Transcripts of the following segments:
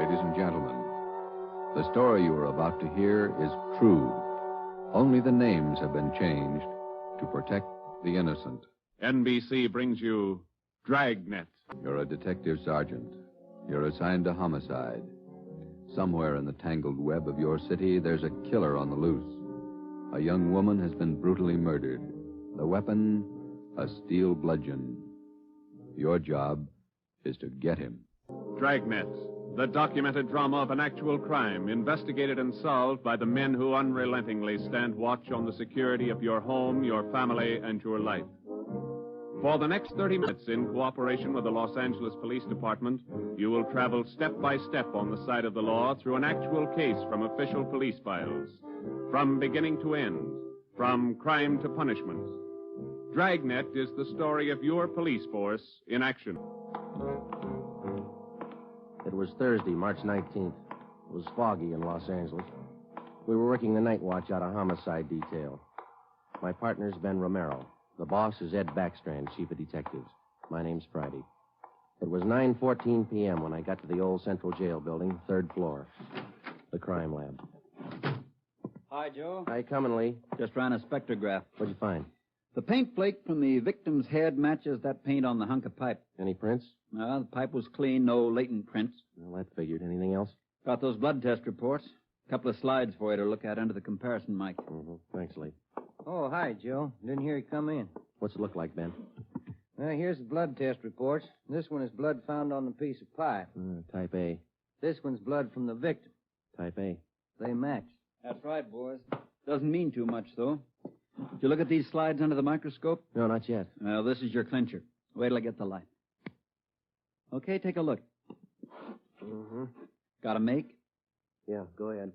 ladies and gentlemen. The story you are about to hear is true. Only the names have been changed to protect the innocent. NBC brings you Dragnet. You're a detective sergeant. You're assigned to homicide. Somewhere in the tangled web of your city, there's a killer on the loose. A young woman has been brutally murdered. The weapon, a steel bludgeon. Your job is to get him. Dragnet, the documented drama of an actual crime, investigated and solved by the men who unrelentingly stand watch on the security of your home, your family, and your life. For the next 30 minutes, in cooperation with the Los Angeles Police Department, you will travel step by step on the side of the law through an actual case from official police files. From beginning to end, from crime to punishment. Dragnet is the story of your police force in action. It was Thursday, March 19th. It was foggy in Los Angeles. We were working the night watch out of homicide detail. My partner's Ben Romero. The boss is Ed Backstrand, chief of detectives. My name's Friday. It was 9:14 p.m. when I got to the old Central Jail building, third floor. The crime lab. Hi, Joe. How you coming, Lee? Just ran a spectrograph. What'd you find? The paint flake from the victim's head matches that paint on the hunk of pipe. Any prints? The pipe was clean, no latent prints. Well, that figured. Anything else? Got those blood test reports. A couple of slides for you to look at under the comparison mic. Mm-hmm. Thanks, Lee. Oh, hi, Joe. Didn't hear you come in. What's it look like, Ben? Well, here's the blood test reports. This one is blood found on the piece of pipe. Type A. This one's blood from the victim. Type A. They match. That's right, boys. Doesn't mean too much, though. Did you look at these slides under the microscope? No, not yet. Well, this is your clincher. Wait till I get the light. Okay, take a look. Mm-hmm. Got a make? Yeah, go ahead.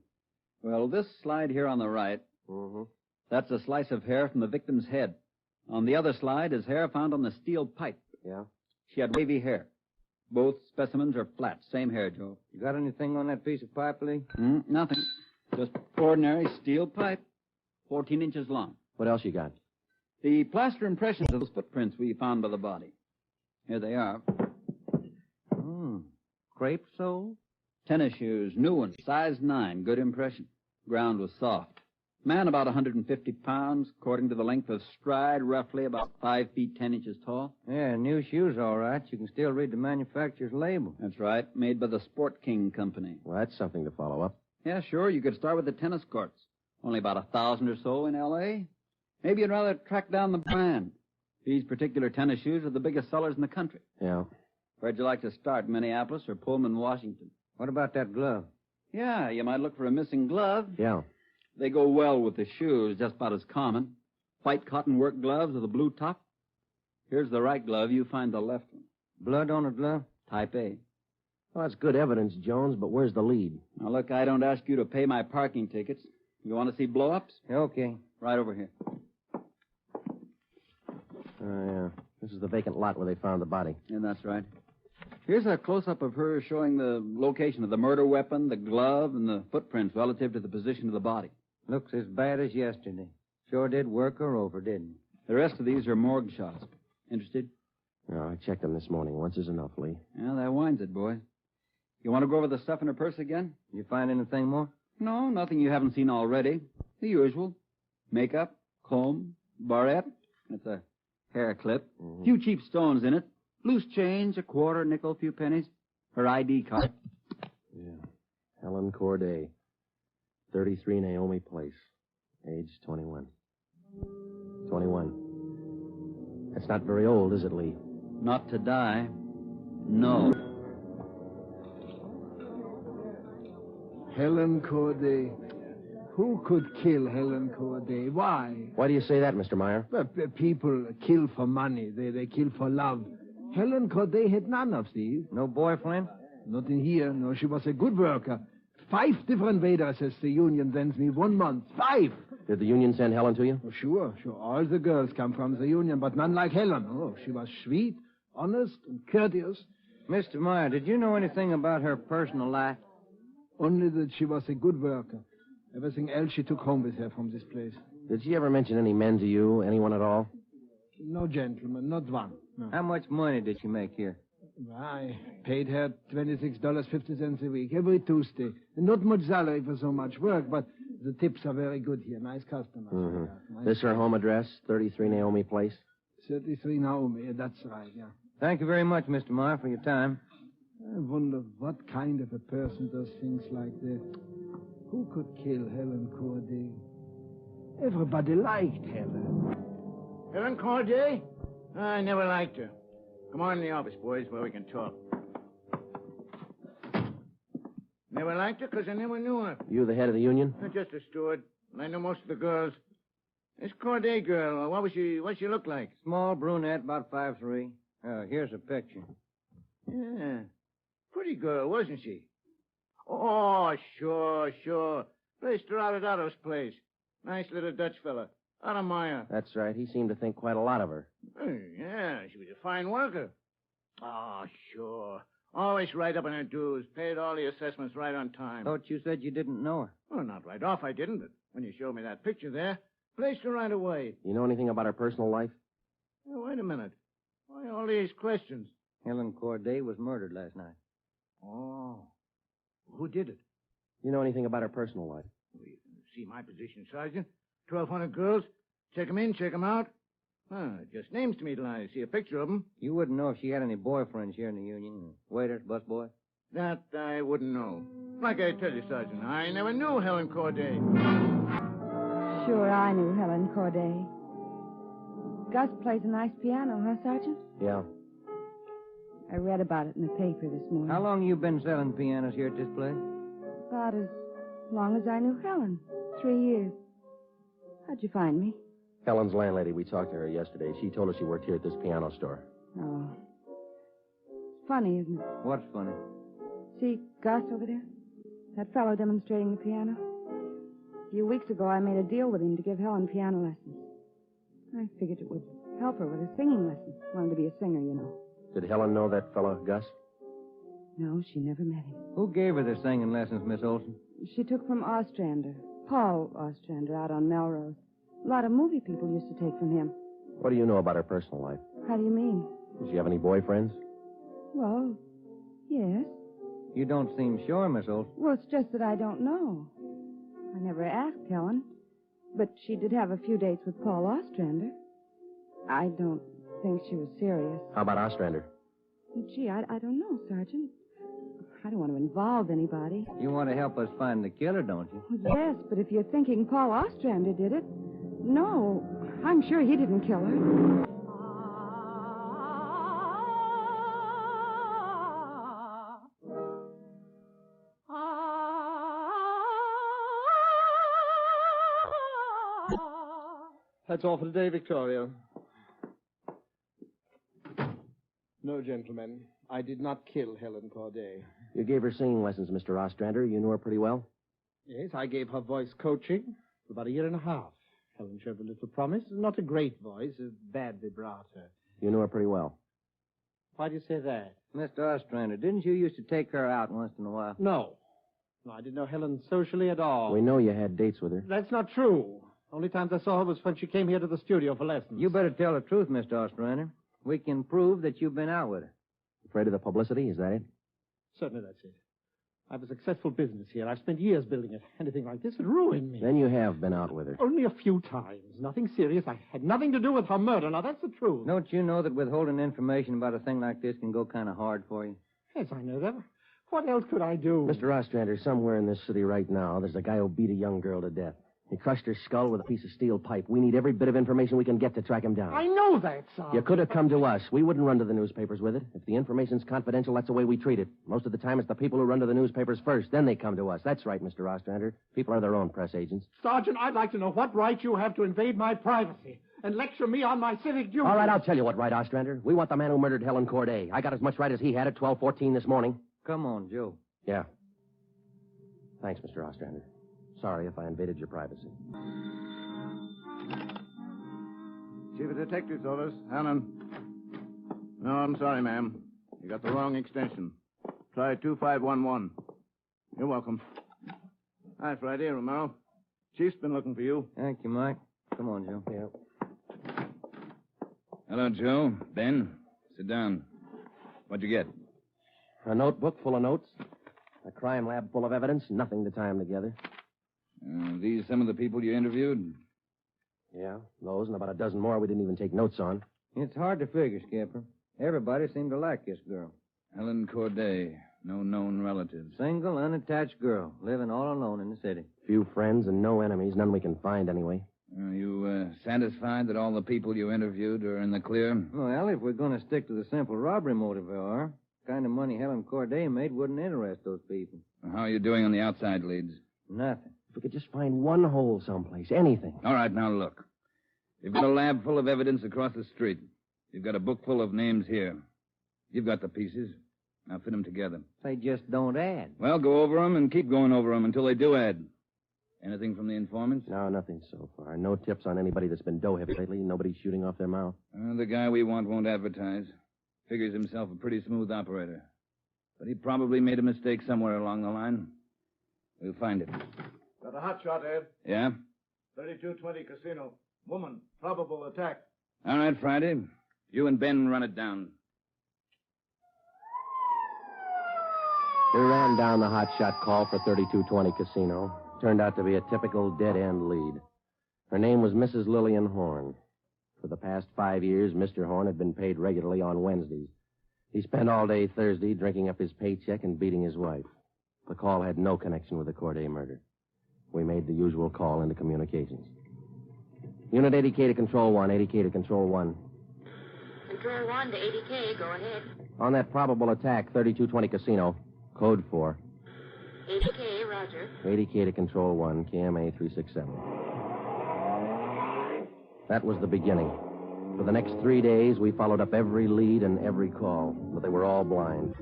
Well, this slide here on the right, Mm-hmm. that's a slice of hair from the victim's head. On the other slide is hair found on the steel pipe. Yeah? She had wavy hair. Both specimens are flat. Same hair, Joe. You got anything on that piece of pipe, Lee? Nothing. Just ordinary steel pipe, 14 inches long. What else you got? The plaster impressions of those footprints we found by the body. Here they are. Crepe sole? Tennis shoes, new ones, size 9, good impression. Ground was soft. Man about 150 pounds, according to the length of stride, roughly about 5 feet 10 inches tall. Yeah, new shoes, all right. You can still read the manufacturer's label. That's right, made by the Sport King Company. Well, that's something to follow up. Yeah, sure, you could start with the tennis courts. Only about 1,000 or so in L.A. Maybe you'd rather track down the brand. These particular tennis shoes are the biggest sellers in the country. Yeah. Where'd you like to start, Minneapolis or Pullman, Washington? What about that glove? Yeah, you might look for a missing glove. Yeah. They go well with the shoes, just about as common. White cotton work gloves with a blue top. Here's the right glove. You find the left one. Blood on a glove? Type A. Well, that's good evidence, Jones, but where's the lead? Now, look, I don't ask you to pay my parking tickets. You want to see blow-ups? Okay. Right over here. Yeah. This is the vacant lot where they found the body. Yeah, that's right. Here's a close-up of her showing the location of the murder weapon, the glove, and the footprints relative to the position of the body. Looks as bad as yesterday. Sure did work her over, didn't he? The rest of these are morgue shots. Interested? No, I checked them this morning. Once is enough, Lee. Yeah, that winds it, boy. You want to go over the stuff in her purse again? You find anything more? No, nothing you haven't seen already. The usual. Makeup, comb, barrette. That's a hair clip. Mm-hmm. Few cheap stones in it. Loose change, a quarter, nickel, few pennies. Her ID card. Yeah. Helen Corday. 33 Naomi Place. Age 21. 21. That's not very old, is it, Lee? Not to die. No. Helen Corday. Who could kill Helen Corday? Why? Why do you say that, Mr. Meyer? Well, people kill for money. They kill for love. Helen Corday had none of these. No boyfriend? Not in here. No, she was a good worker. 5 different waitresses the union sends me 1 month. 5! Did the union send Helen to you? Oh, sure. All the girls come from the union, but none like Helen. Oh, she was sweet, honest, and courteous. Mr. Meyer, did you know anything about her personal life? Only that she was a good worker. Everything else she took home with her from this place. Did she ever mention any men to you? Anyone at all? No gentleman, not one. No. How much money did she make here? I paid her $26.50 a week, every Tuesday. And not much salary for so much work, but the tips are very good here. Nice customers. Mm-hmm. Nice This her home address, 33 Naomi Place? 33 Naomi, that's right, yeah. Thank you very much, Mr. Meyer, for your time. I wonder what kind of a person does things like that. Who could kill Helen Corday? Everybody liked Helen. Helen Corday? I never liked her. Come on in the office, boys, where we can talk. Never liked her because I never knew her. You the head of the union? I'm just a steward. I know most of the girls. This Corday girl, what'd she look like? Small brunette, about 5'3". Here's a picture. Yeah. Pretty girl, wasn't she? Oh, sure. Placed her out at Otto's place. Nice little Dutch fella. Otto Meyer. That's right. He seemed to think quite a lot of her. Yeah, she was a fine worker. Oh, sure. Always right up on her dues. Paid all the assessments right on time. Thought you said you didn't know her. Well, not right off, I didn't, but when you showed me that picture there, placed her right away. You know anything about her personal life? Oh, wait a minute. Why all these questions? Helen Corday was murdered last night. Oh. Who did it? You know anything about her personal life? Well, you see my position, Sergeant. 1,200 girls. Check 'em in, check 'em out. Just names to me till I see a picture of 'em. You wouldn't know if she had any boyfriends here in the union. Waiters, busboy? That I wouldn't know. Like I tell you, Sergeant, I never knew Helen Corday. Sure, I knew Helen Corday. Gus plays a nice piano, huh, Sergeant? Yeah. I read about it in the paper this morning. How long you been selling pianos here at this place? About as long as I knew Helen. 3 years. How'd you find me? Helen's landlady, we talked to her yesterday. She told us she worked here at this piano store. Oh. It's funny, isn't it? What's funny? See Gus over there? That fellow demonstrating the piano? A few weeks ago, I made a deal with him to give Helen piano lessons. I figured it would help her with her singing lessons. Wanted to be a singer, you know. Did Helen know that fellow, Gus? No, she never met him. Who gave her the singing lessons, Miss Olson? She took from Ostrander. Paul Ostrander out on Melrose. A lot of movie people used to take from him. What do you know about her personal life? How do you mean? Does she have any boyfriends? Well, yes. You don't seem sure, Miss Olson. Well, it's just that I don't know. I never asked Helen. But she did have a few dates with Paul Ostrander. I don't think she was serious. How about Ostrander? Gee, I don't know, Sergeant. I don't want to involve anybody. You want to help us find the killer, don't you? Yes, but if you're thinking Paul Ostrander did it, no, I'm sure he didn't kill her. That's all for today, Victoria. No, gentlemen, I did not kill Helen Corday. You gave her singing lessons, Mr. Ostrander. You knew her pretty well? Yes, I gave her voice coaching for about 1.5 years. Helen showed a little promise. Not a great voice, a bad vibrato. You knew her pretty well. Why do you say that? Mr. Ostrander, didn't you used to take her out once in a while? No. No, I didn't know Helen socially at all. We know you had dates with her. That's not true. Only times I saw her was when she came here to the studio for lessons. You better tell the truth, Mr. Ostrander. We can prove that you've been out with her. Afraid of the publicity? Is that it? Certainly that's it. I have a successful business here. I've spent years building it. Anything like this would ruin me. Then you have been out with her. Only a few times. Nothing serious. I had nothing to do with her murder. Now, that's the truth. Don't you know that withholding information about a thing like this can go kind of hard for you? Yes, I know that. What else could I do? Mr. Ostrander, somewhere in this city right now, there's a guy who beat a young girl to death. He crushed her skull with a piece of steel pipe. We need every bit of information we can get to track him down. I know that, sir. You could have come to us. We wouldn't run to the newspapers with it. If the information's confidential, that's the way we treat it. Most of the time, it's the people who run to the newspapers first. Then they come to us. That's right, Mr. Ostrander. People are their own press agents. Sergeant, I'd like to know what right you have to invade my privacy and lecture me on my civic duties. All right, I'll tell you what right, Ostrander. We want the man who murdered Helen Corday. I got as much right as he had at 12:14 this morning. Come on, Joe. Yeah. Thanks, Mr. Ostrander. Sorry if I invaded your privacy. Chief of Detectives orders. Helen. No, I'm sorry, ma'am. You got the wrong extension. Try 2511. You're welcome. Hi, Friday, Romero. Chief's been looking for you. Thank you, Mike. Come on, Joe. Yeah. Hello, Joe. Ben, sit down. What'd you get? A notebook full of notes. A crime lab full of evidence. Nothing to tie them together. These some of the people you interviewed? Yeah, those and about a dozen more we didn't even take notes on. It's hard to figure, Skipper. Everybody seemed to like this girl. Helen Corday. No known relatives. Single, unattached girl, living all alone in the city. Few friends and no enemies. None we can find anyway. Are you satisfied that all the people you interviewed are in the clear? Well, if we're going to stick to the simple robbery motive we are, the kind of money Helen Corday made wouldn't interest those people. How are you doing on the outside leads? Nothing. If we could just find one hole someplace, anything. All right, now look. You've got a lab full of evidence across the street. You've got a book full of names here. You've got the pieces. Now fit them together. They just don't add. Well, go over them and keep going over them until they do add. Anything from the informants? No, nothing so far. No tips on anybody that's been dough-hipped lately. Nobody shooting off their mouth. The guy we want won't advertise. Figures himself a pretty smooth operator. But he probably made a mistake somewhere along the line. We'll find it. Got a hot shot, Ed. Yeah? 3220 Casino. Woman. Probable attack. All right, Friday. You and Ben run it down. We ran down the hotshot call for 3220 Casino. Turned out to be a typical dead-end lead. Her name was Mrs. Lillian Horn. For the past 5 years, Mr. Horn had been paid regularly on Wednesdays. He spent all day Thursday drinking up his paycheck and beating his wife. The call had no connection with the Corday murder. We made the usual call into communications. Unit 80K to Control 1, 80K to Control 1. Control 1 to 80K, go ahead. On that probable attack, 3220 Casino, code 4. 80K, roger. 80K to Control 1, KMA 367. That was the beginning. For the next 3 days, we followed up every lead and every call, but they were all blind.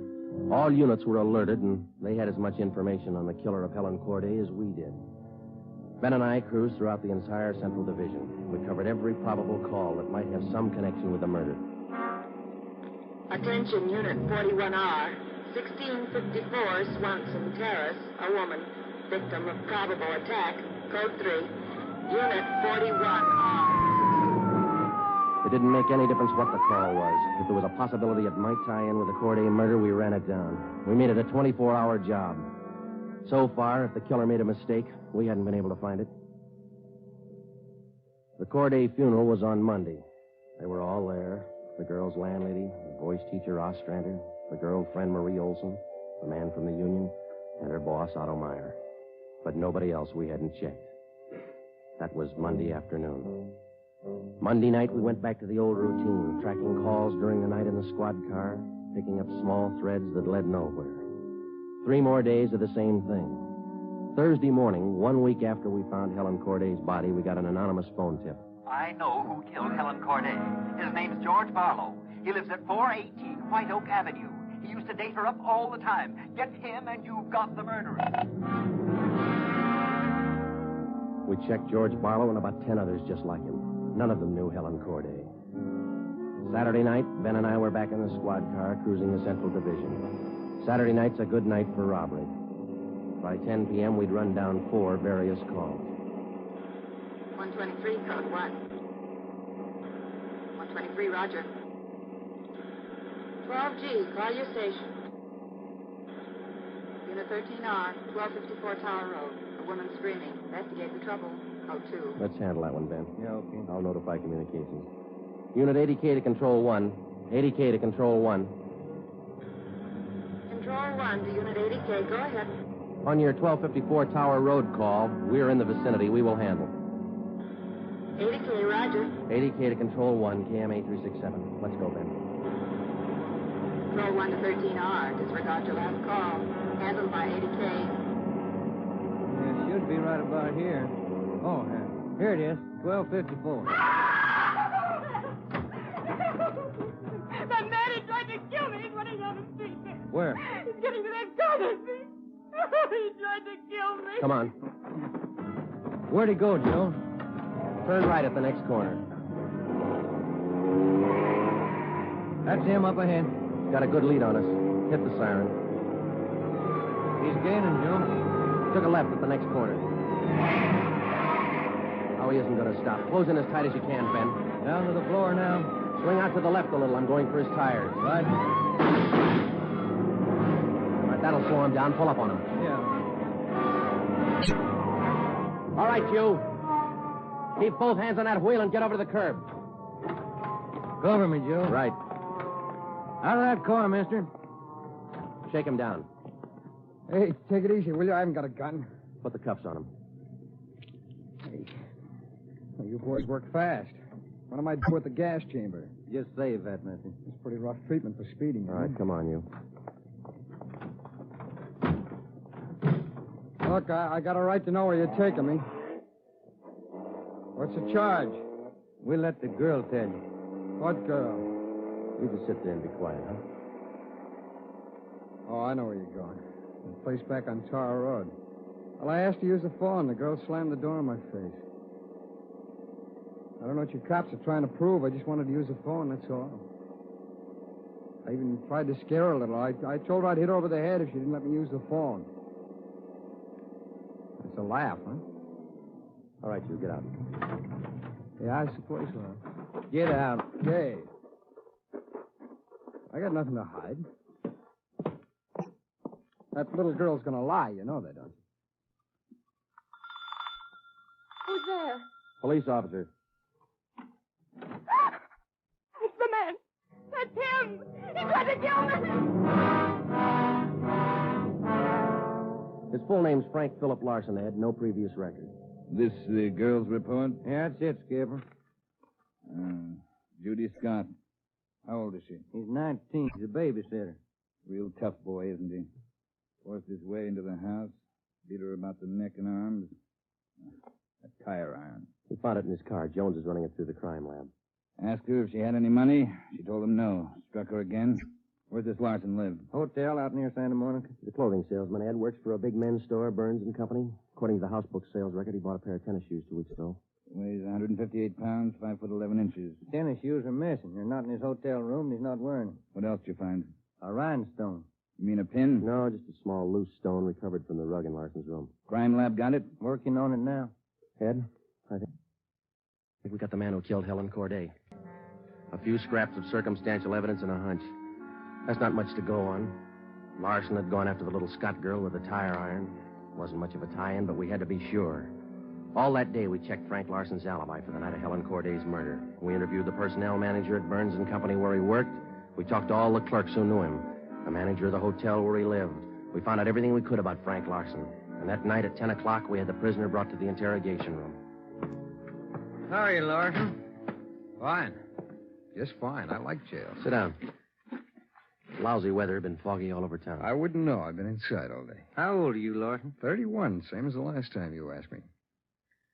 All units were alerted, and they had as much information on the killer of Helen Corday as we did. Ben and I cruised throughout the entire Central Division. We covered every probable call that might have some connection with the murder. Attention, Unit 41R. 1654 Swanson Terrace, a woman, victim of probable attack, code 3. Unit 41R. It didn't make any difference what the call was. If there was a possibility it might tie in with the Corday murder, we ran it down. We made it a 24-hour job. So far, if the killer made a mistake, we hadn't been able to find it. The Corday funeral was on Monday. They were all there. The girl's landlady, the voice teacher Ostrander, the girlfriend Marie Olson, the man from the union, and her boss Otto Meyer. But nobody else we hadn't checked. That was Monday afternoon. Monday night, we went back to the old routine, tracking calls during the night in the squad car, picking up small threads that led nowhere. 3 more days of the same thing. Thursday morning, 1 week after we found Helen Corday's body, we got an anonymous phone tip. I know who killed Helen Corday. His name's George Barlow. He lives at 418 White Oak Avenue. He used to date her up all the time. Get him and you've got the murderer. We checked George Barlow and about 10 others just like him. None of them knew Helen Corday. Saturday night, Ben and I were back in the squad car cruising the Central Division. Saturday night's a good night for robbery. By 10 p.m., we'd run down 4 various calls. 123, code 1. 123, roger. 12G, call your station. Unit 13R, 1254 Tower Road. A woman screaming. Investigate the trouble. Code 2. Let's handle that one, Ben. Yeah, okay. I'll notify communications. Unit 80K to Control 1. 80K to Control 1. Control 1 to Unit 80K. Go ahead. On your 1254 Tower Road call, we're in the vicinity. We will handle. 80K, roger. 80K to Control 1, KMA 367. Let's go, Ben. Control 1 to 13R. Disregard your last call. Handled by 80K. Yeah, it should be right about here. Oh, here it is. 1254. That man who tried to kill me is running down the street. Where? He's getting to that corner street. He tried to kill me. Come on. Where'd he go, Joe? Turn right at the next corner. That's him up ahead. Got a good lead on us. Hit the siren. He's gaining, Joe. Took a left at the next corner. Oh, he isn't going to stop. Close in as tight as you can, Ben. Down to the floor now. Swing out to the left a little. I'm going for his tires. Right. That'll slow him down. Pull up on him. Yeah. All right, you. Keep both hands on that wheel and get over to the curb. Cover me, Joe. Right. Out of that car, mister. Shake him down. Hey, take it easy, will you? I haven't got a gun. Put the cuffs on him. Hey. Well, you boys work fast. What am I doing with the gas chamber? Just save that, mister. It's pretty rough treatment for speeding. All right, come on, you. Look, I got a right to know where you're taking me. What's the charge? We'll let the girl tell you. What girl? You just sit there and be quiet, huh? Oh, I know where you're going. The place back on Tar Road. Well, I asked to use the phone. The girl slammed the door in my face. I don't know what you cops are trying to prove. I just wanted to use the phone, that's all. I even tried to scare her a little. I told her I'd hit her over the head if she didn't let me use the phone. It's a laugh, huh? All right, you, get out. Yeah, I suppose so. Get out. Hey. I got nothing to hide. That little girl's gonna lie, you know that, don't you? Who's there? Police officer. It's the man. That's him. He tried to kill me. His full name's Frank Philip Larson, Ed. No previous record. This the girl's report? Yeah, that's it, Skipper. Judy Scott. How old is she? He's 19. He's a babysitter. Real tough boy, isn't he? Forced his way into the house, beat her about the neck and arms. A tire iron. We found it in his car. Jones is running it through the crime lab. Asked her if she had any money. She told him no. Struck her again. Where's this Larson live? Hotel out near Santa Monica. The clothing salesman, Ed, works for a big men's store, Burns and Company. According to the house book sales record, he bought a pair of tennis shoes 2 weeks ago. Weighs 158 pounds, 5 foot 11 inches. Tennis shoes are missing. They're not in his hotel room, and he's not wearing them. What else did you find? A rhinestone. You mean a pin? No, just a small loose stone recovered from the rug in Larson's room. Crime lab got it? Working on it now. Ed, I think we got the man who killed Helen Corday. A few scraps of circumstantial evidence and a hunch. That's not much to go on. Larson had gone after the little Scott girl with a tire iron. Wasn't much of a tie-in, but we had to be sure. All that day, we checked Frank Larson's alibi for the night of Helen Corday's murder. We interviewed the personnel manager at Burns and Company where he worked. We talked to all the clerks who knew him. The manager of the hotel where he lived. We found out everything we could about Frank Larson. And that night at 10 o'clock, we had the prisoner brought to the interrogation room. How are you, Larson? Fine. Just fine. I like jail. Sit down. Lousy weather, been foggy all over town. I wouldn't know. I've been inside all day. How old are you, Larson? 31, same as the last time you asked me.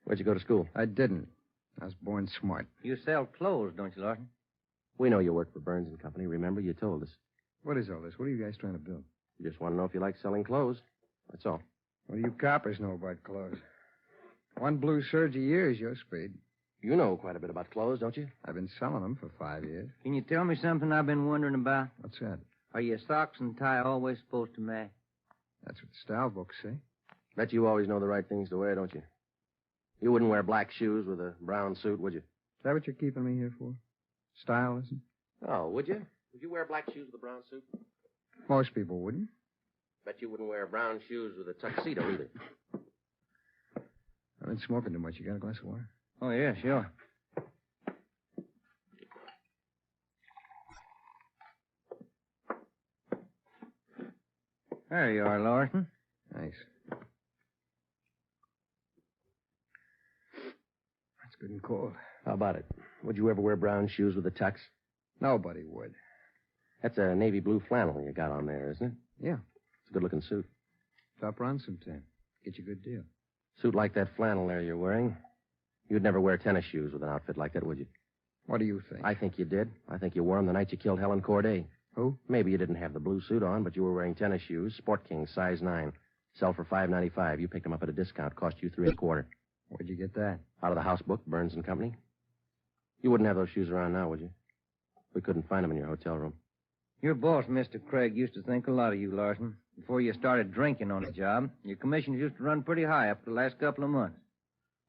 Where'd you go to school? I didn't. I was born smart. You sell clothes, don't you, Larson? We know you work for Burns and Company. Remember, you told us. What is all this? What are you guys trying to build? We just want to know if you like selling clothes. That's all. What do you coppers know about clothes? One blue serge a year is your speed. You know quite a bit about clothes, don't you? I've been selling them for 5 years. Can you tell me something I've been wondering about? What's that? Are your socks and tie always supposed to match? That's what the style books say. Bet you always know the right things to wear, don't you? You wouldn't wear black shoes with a brown suit, would you? Is that what you're keeping me here for? Style, isn't it? Oh, would you? Would you wear black shoes with a brown suit? Most people wouldn't. Bet you wouldn't wear brown shoes with a tuxedo either. I've been smoking too much. You got a glass of water? Oh, yeah, sure. There you are, Larson. Thanks. That's good and cold. How about it? Would you ever wear brown shoes with a tux? Nobody would. That's a navy blue flannel you got on there, isn't it? Yeah. It's a good-looking suit. Stop around sometime. Get you a good deal. Suit like that flannel there you're wearing. You'd never wear tennis shoes with an outfit like that, would you? What do you think? I think you did. I think you wore them the night you killed Helen Corday. Who? Maybe you didn't have the blue suit on, but you were wearing tennis shoes, Sport King, size 9. Sell for $5.95. You picked them up at a discount. Cost you $3.25. Where'd you get that? Out of the house book, Burns and Company. You wouldn't have those shoes around now, would you? We couldn't find them in your hotel room. Your boss, Mr. Craig, used to think a lot of you, Larson. Before you started drinking on the job, your commissions used to run pretty high up the last couple of months.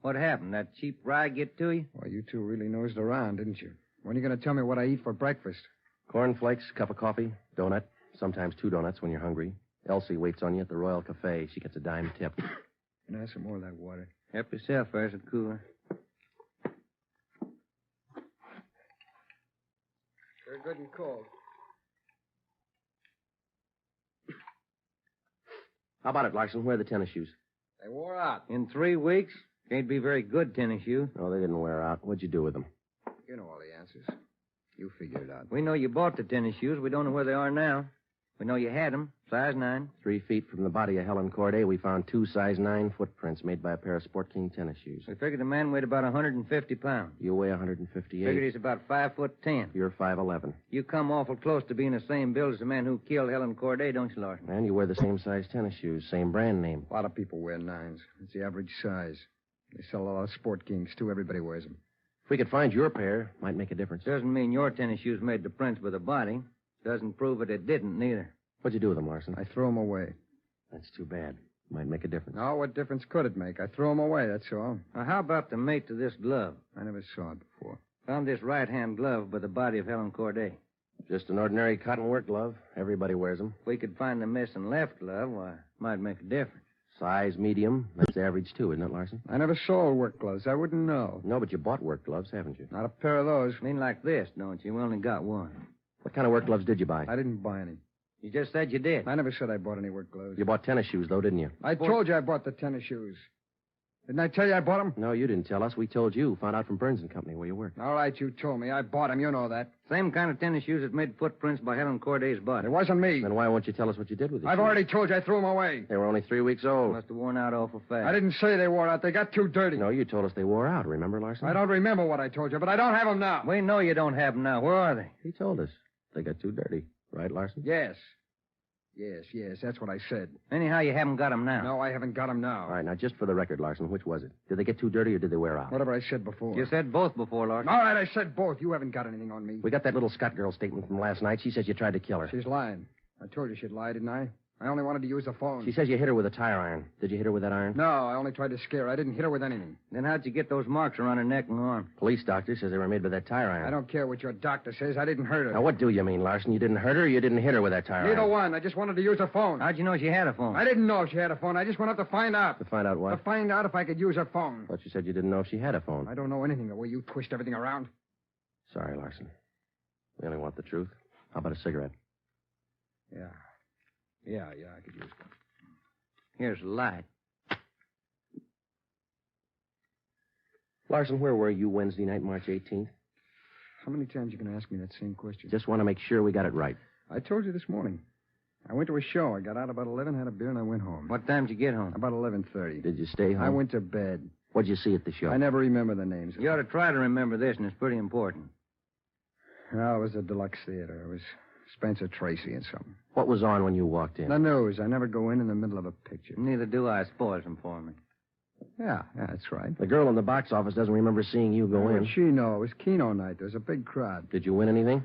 What happened? That cheap rye get to you? Well, you two really nosed around, didn't you? When are you going to tell me what I eat for breakfast? Cornflakes, cup of coffee, donut, sometimes 2 donuts when you're hungry. Elsie waits on you at the Royal Cafe. She gets a dime tip. Can I have some more of that water? Help yourself, there's a cooler. They're good and cold. How about it, Larson? Where are the tennis shoes? They wore out. In 3 weeks? Can't be very good tennis shoes. No, they didn't wear out. What'd you do with them? You know all the answers. You figure it out. We know you bought the tennis shoes. We don't know where they are now. We know you had them, size 9. 3 feet from the body of Helen Corday, we found 2 size 9 footprints made by a pair of Sport King tennis shoes. We figured the man weighed about 150 pounds. You weigh 158. Figured he's about 5'10". You're 5'11". You come awful close to being the same build as the man who killed Helen Corday, don't you, Larson? And you wear the same size tennis shoes, same brand name. A lot of people wear 9s. It's the average size. They sell a lot of Sport Kings, too. Everybody wears them. If we could find your pair, might make a difference. Doesn't mean your tennis shoes made the prints with the body. Doesn't prove it didn't, neither. What'd you do with them, Larson? I threw them away. That's too bad. Might make a difference. Oh, what difference could it make? I threw them away, that's all. Now, how about the mate to this glove? I never saw it before. Found this right-hand glove by the body of Helen Corday. Just an ordinary cotton work glove. Everybody wears them. If we could find the missing left glove, why, might make a difference. Size medium. That's average, too, isn't it, Larson? I never sold work gloves. I wouldn't know. No, but you bought work gloves, haven't you? Not a pair of those. Mean like this, don't you? We only got one. What kind of work gloves did you buy? I didn't buy any. You just said you did. I never said I bought any work gloves. You bought tennis shoes, though, didn't you? I told you I bought the tennis shoes. Didn't I tell you I bought them? No, you didn't tell us. We told you. Found out from Burns & Company where you worked. All right, you told me. I bought them. You know that. Same kind of tennis shoes that made footprints by Helen Corday's body. It wasn't me. Then why won't you tell us what you did with them? I've already told you I threw them away. They were only 3 weeks old. Must have worn out awful fast. I didn't say they wore out. They got too dirty. No, you told us they wore out. Remember, Larson? I don't remember what I told you, but I don't have them now. We know you don't have them now. Where are they? He told us. They got too dirty. Right, Larson? Yes. Yes, that's what I said. Anyhow, you haven't got them now. No, I haven't got them now. All right, now, just for the record, Larson, which was it? Did they get too dirty or did they wear out? Whatever I said before. You said both before, Larson. All right, I said both. You haven't got anything on me. We got that little Scott girl statement from last night. She says you tried to kill her. She's lying. I told you she'd lie, didn't I? I only wanted to use the phone. She says you hit her with a tire iron. Did you hit her with that iron? No, I only tried to scare her. I didn't hit her with anything. Then how'd you get those marks around her neck and arm? Police doctor says they were made by that tire iron. I don't care what your doctor says. I didn't hurt her. Now, what do you mean, Larson? You didn't hurt her or you didn't hit her with that tire iron? Neither one. I just wanted to use her phone. How'd you know she had a phone? I didn't know if she had a phone. I just went up to find out. To find out what? To find out if I could use her phone. But you said you didn't know if she had a phone. I don't know anything the way you twist everything around. Sorry, Larson. We only want the truth. How about a cigarette? Yeah, I could use one. Here's a light. Larson, where were you Wednesday night, March 18th? How many times you going to ask me that same question? Just want to make sure we got it right. I told you this morning. I went to a show. I got out about 11, had a beer, and I went home. What time did you get home? About 11:30. Did you stay home? I went to bed. What'd you see at the show? I never remember the names. You ought to try to remember this, and it's pretty important. No, it was a deluxe theater. It was Spencer Tracy and something. What was on when you walked in? The news. I never go in the middle of a picture. Neither do I. Spoils them for me. Yeah, that's right. The girl in the box office doesn't remember seeing you go in. What'd she know? It was Keno night. There was a big crowd. Did you win anything?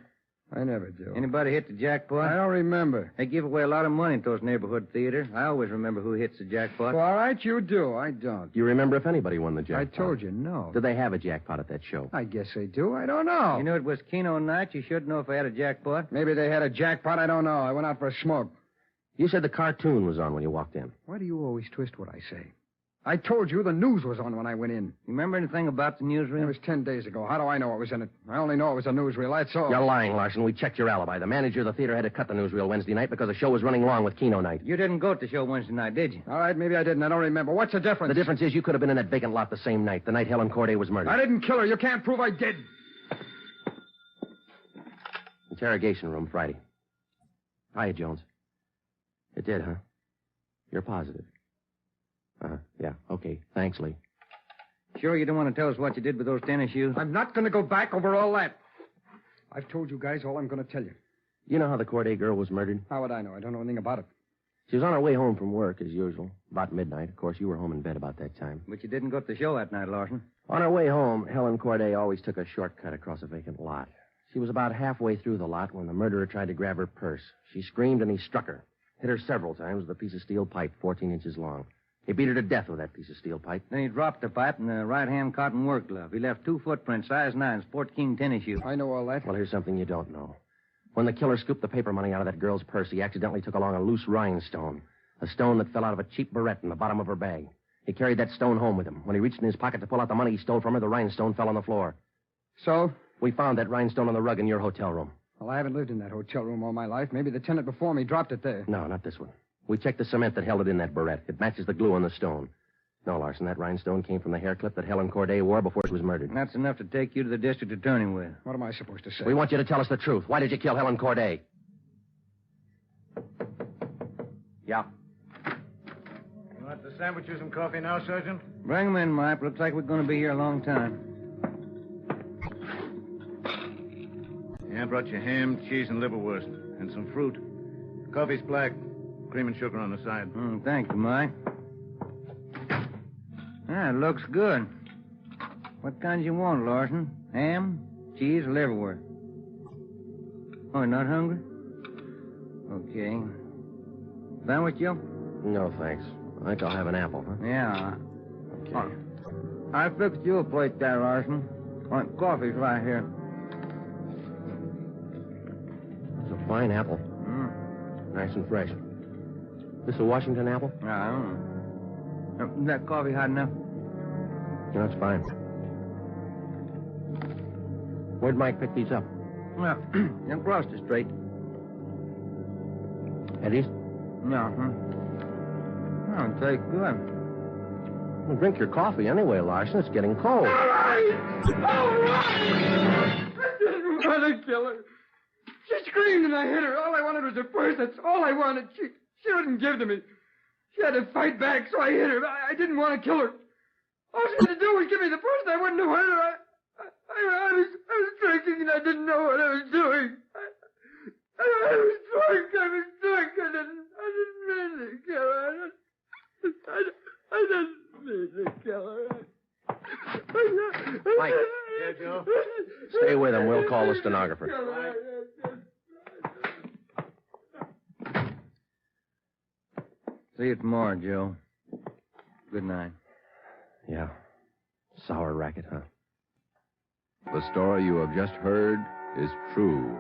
I never do. Anybody hit the jackpot? I don't remember. They give away a lot of money at those neighborhood theaters. I always remember who hits the jackpot. Well, all right, you do. I don't. Do you remember if anybody won the jackpot? I told you, no. Did they have a jackpot at that show? I guess they do. I don't know. You knew it was Keno night. You should know if they had a jackpot. Maybe they had a jackpot. I don't know. I went out for a smoke. You said the cartoon was on when you walked in. Why do you always twist what I say? I told you the news was on when I went in. You remember anything about the newsreel? It was 10 days ago. How do I know what was in it? I only know it was a newsreel, that's all. You're lying, Larson. We checked your alibi. The manager of the theater had to cut the newsreel Wednesday night because the show was running long with Keno night. You didn't go to the show Wednesday night, did you? All right, maybe I didn't. I don't remember. What's the difference? The difference is you could have been in that vacant lot the same night, the night Helen Corday was murdered. I didn't kill her. You can't prove I did. Interrogation room, Friday. Hiya, Jones. It did, huh? You're positive. Yeah. Okay. Thanks, Lee. Sure you don't want to tell us what you did with those tennis shoes? I'm not going to go back over all that. I've told you guys all I'm going to tell you. You know how the Corday girl was murdered? How would I know? I don't know anything about it. She was on her way home from work, as usual, about midnight. Of course, you were home in bed about that time. But you didn't go to the show that night, Larson. On her way home, Helen Corday always took a shortcut across a vacant lot. She was about halfway through the lot when the murderer tried to grab her purse. She screamed and he struck her. Hit her several times with a piece of steel pipe 14 inches long. He beat her to death with that piece of steel pipe. Then he dropped the pipe in the right-hand cotton work glove. He left 2 footprints, size 9, Sport King tennis shoes. I know all that. Well, here's something you don't know. When the killer scooped the paper money out of that girl's purse, he accidentally took along a loose rhinestone. A stone that fell out of a cheap barrette in the bottom of her bag. He carried that stone home with him. When he reached in his pocket to pull out the money he stole from her, the rhinestone fell on the floor. So? We found that rhinestone on the rug in your hotel room. Well, I haven't lived in that hotel room all my life. Maybe the tenant before me dropped it there. No, not this one. We checked the cement that held it in that barrette. It matches the glue on the stone. No, Larson, that rhinestone came from the hair clip that Helen Corday wore before she was murdered. And that's enough to take you to the district attorney with. What am I supposed to say? We want you to tell us the truth. Why did you kill Helen Corday? Yeah. You want the sandwiches and coffee now, Sergeant? Bring them in, Mike. Looks like we're going to be here a long time. Yeah, I brought you ham, cheese, and liverwurst. And some fruit. Coffee's black. Cream and sugar on the side. Thank you, Mike. It looks good. What kinds you want, Larson? Ham, cheese, or liverwurst? Oh, you're not hungry? Okay. Sandwich, Joe? No, thanks. I think I'll have an apple, huh? Yeah. Okay. I fixed you a plate there, Larson. Coffee's right here. It's a fine apple. Nice and fresh. This a Washington apple? I don't know. Is that coffee hot enough? No, it's fine. Where'd Mike pick these up? Well, across the street. Eddie's? No, Oh, tastes good. Well, drink your coffee anyway, Larson. It's getting cold. All right! I didn't want to kill her. She screamed and I hit her. All I wanted was her purse. That's all I wanted. She wouldn't give to me. She had to fight back, so I hit her. I didn't want to kill her. All she had to do was give me the purse, and I wouldn't have hurt her. I was drinking, and I didn't know what I was doing. I was drunk. I didn't mean to kill her. I didn't mean to kill her. Mike. Yeah, Joe? Stay with him. We'll call the stenographer. See you tomorrow, Joe. Good night. Yeah. Sour racket, huh? The story you have just heard is true.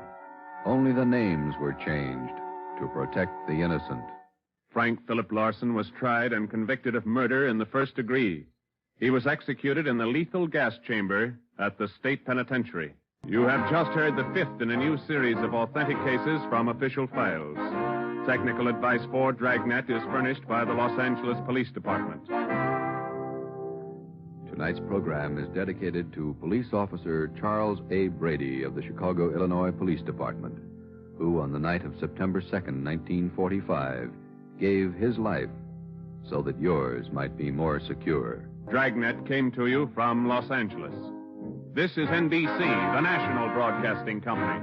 Only the names were changed to protect the innocent. Frank Philip Larson was tried and convicted of murder in the first degree. He was executed in the lethal gas chamber at the state penitentiary. You have just heard the fifth in a new series of authentic cases from official files. Technical advice for Dragnet is furnished by the Los Angeles Police Department. Tonight's program is dedicated to Police Officer Charles A. Brady of the Chicago, Illinois Police Department, who on the night of September 2nd, 1945, gave his life so that yours might be more secure. Dragnet came to you from Los Angeles. This is NBC, the national broadcasting company.